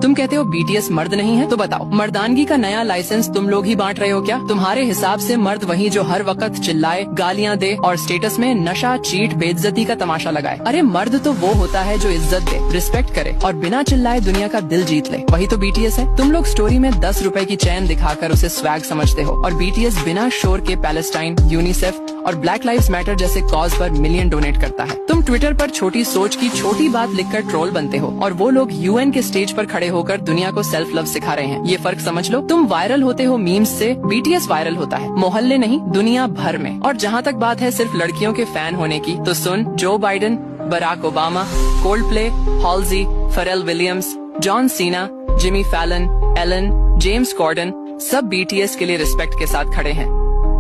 तुम कहते हो बीटीएस मर्द नहीं है, तो बताओ मर्दानगी का नया लाइसेंस तुम लोग ही बांट रहे हो क्या? तुम्हारे हिसाब से मर्द वही जो हर वक्त चिल्लाए, गालियाँ दे और स्टेटस में नशा, चीट, बेइज्जती का तमाशा लगाए। अरे मर्द तो वो होता है जो इज्जत दे, रिस्पेक्ट करे और बिना चिल्लाए दुनिया का दिल जीत ले। वही तो बीटीएस है। तुम लोग स्टोरी में 10 रुपए की चैन दिखाकर उसे स्वैग समझते हो और बीटीएस बिना शोर के पैलेस्टाइन, यूनिसेफ और ब्लैक लाइव्स मैटर जैसे कॉज पर मिलियन डोनेट करता है। तुम ट्विटर पर छोटी सोच की छोटी बात लिखकर ट्रोल बनते हो और वो लोग यूएन के स्टेज पर खड़े होकर दुनिया को सेल्फ लव सिखा रहे हैं। ये फर्क समझ लो। तुम वायरल होते हो मीम्स से, बीटीएस वायरल होता है मोहल्ले नहीं दुनिया भर में। और जहाँ तक बात है सिर्फ लड़कियों के फैन होने की, तो सुन, Joe Biden, Barack Obama, Coldplay, Halsey, Pharrell Williams, John Cena, Jimmy Fallon, Ellen, James Corden सब बीटीएस के लिए रिस्पेक्ट के साथ खड़े हैं।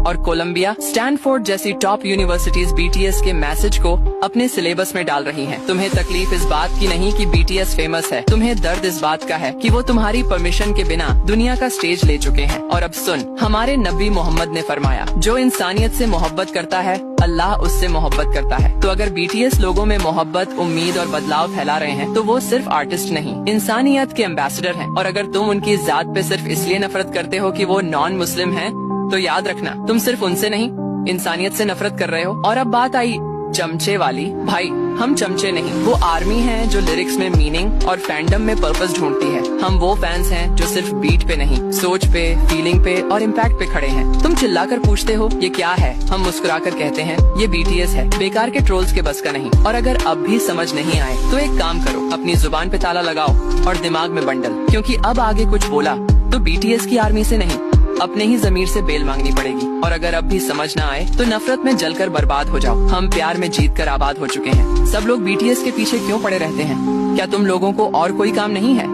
और कोलंबिया, स्टैनफोर्ड जैसी टॉप यूनिवर्सिटीज बीटीएस के मैसेज को अपने सिलेबस में डाल रही हैं। तुम्हें तकलीफ इस बात की नहीं कि बीटीएस फेमस है, तुम्हें दर्द इस बात का है कि वो तुम्हारी परमिशन के बिना दुनिया का स्टेज ले चुके हैं। और अब सुन, हमारे नबी मोहम्मद ने फरमाया, जो इंसानियत से मोहब्बत करता है अल्लाह उससे मोहब्बत करता है। तो अगर बीटीएस लोगों में मोहब्बत, उम्मीद और बदलाव फैला रहे हैं तो वो सिर्फ आर्टिस्ट नहीं, इंसानियत के एम्बेसडर हैं। और अगर तुम उनकी जात पे सिर्फ इसलिए नफरत करते हो कि वो नॉन मुस्लिम हैं, तो याद रखना तुम सिर्फ उनसे नहीं इंसानियत से नफरत कर रहे हो। और अब बात आई चमचे वाली। भाई हम चमचे नहीं, वो आर्मी है जो लिरिक्स में मीनिंग और फैंडम में पर्पस ढूंढती है। हम वो फैंस हैं जो सिर्फ बीट पे नहीं, सोच पे, फीलिंग पे और इम्पैक्ट पे खड़े हैं। तुम चिल्लाकर पूछते हो ये क्या है, हम मुस्कुराकर कहते हैं ये बीटीएस है, बेकार के ट्रोल्स के बस का नहीं। और अगर अब भी समझ नहीं आए तो एक काम करो, अपनी जुबान पे ताला लगाओ और दिमाग में बंडल, क्योंकि अब आगे कुछ बोला तो बीटीएस की आर्मी से नहीं, अपने ही जमीर से बेल मांगनी पड़ेगी। और अगर अब भी समझ ना आए तो नफरत में जलकर बर्बाद हो जाओ। हम प्यार में जीत कर आबाद हो चुके हैं। सब लोग बीटीएस के पीछे क्यों पड़े रहते हैं? क्या तुम लोगों को और कोई काम नहीं है?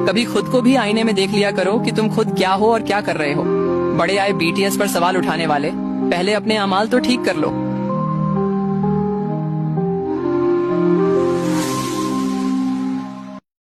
कभी खुद को भी आईने में देख लिया करो कि तुम खुद क्या हो और क्या कर रहे हो। बड़े आए बीटीएस पर सवाल उठाने वाले, पहले अपने अमाल तो ठीक कर लो।